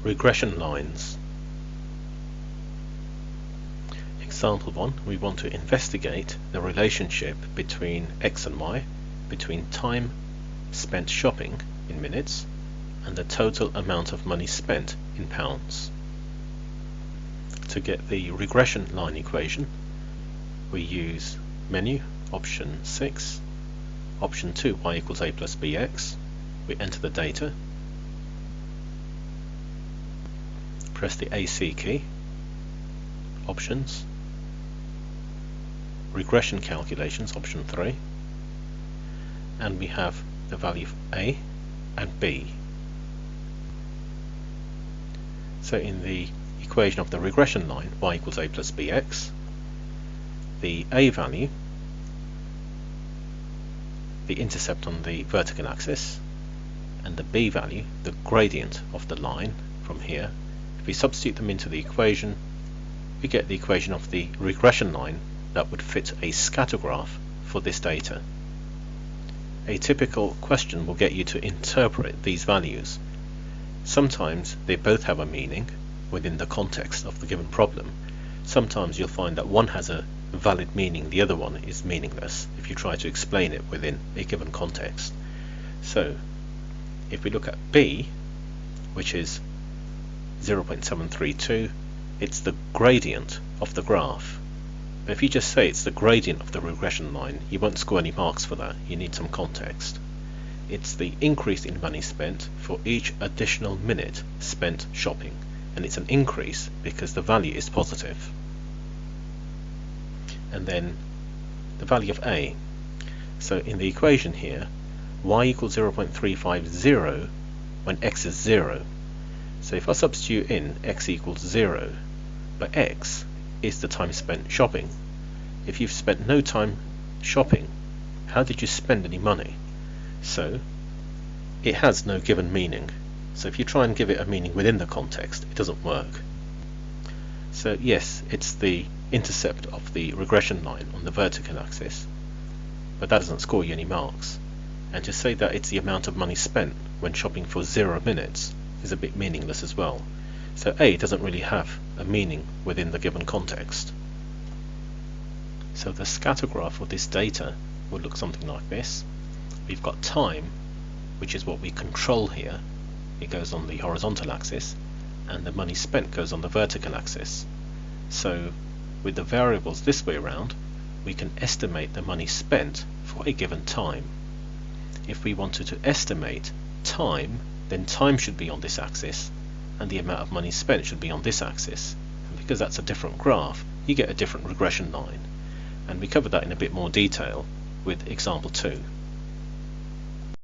Regression lines. Example 1, we want to investigate the relationship between X and Y, between time spent shopping in minutes and the total amount of money spent in pounds. To get the regression line equation, we use menu, option 6, option 2, y equals a plus bx. We enter the data, press the AC key, options, regression calculations, option 3, and we have the value of A and B. So in the equation of the regression line, y equals a plus bx, the A value, the intercept on the vertical axis, and the B value, the gradient of the line from here, if we substitute them into the equation, we get the equation of the regression line that would fit a scatter graph for this data. A typical question will get you to interpret these values. Sometimes they both have a meaning within the context of the given problem. Sometimes you'll find that one has a valid meaning, the other one is meaningless if you try to explain it within a given context. So if we look at B, which is 0.732, it's the gradient of the graph. But if you just say it's the gradient of the regression line, you won't score any marks for that. You need some context. It's the increase in money spent for each additional minute spent shopping, and it's an increase because the value is positive. And then the value of A. So in the equation here, y equals 0.350 when x is 0. So if I substitute in x equals 0, but x is the time spent shopping. If you've spent no time shopping, how did you spend any money? So it has no given meaning. So if you try and give it a meaning within the context, it doesn't work. So yes, it's the intercept of the regression line on the vertical axis, but that doesn't score you any marks. And to say that it's the amount of money spent when shopping for 0 minutes is a bit meaningless as well. So A doesn't really have a meaning within the given context. So the scatter graph of this data would look something like this. We've got time, which is what we control here. It goes on the horizontal axis, and the money spent goes on the vertical axis. So with the variables this way around, we can estimate the money spent for a given time. If we wanted to estimate time, then time should be on this axis, and the amount of money spent should be on this axis. And because that's a different graph, you get a different regression line. And we cover that in a bit more detail with example 2.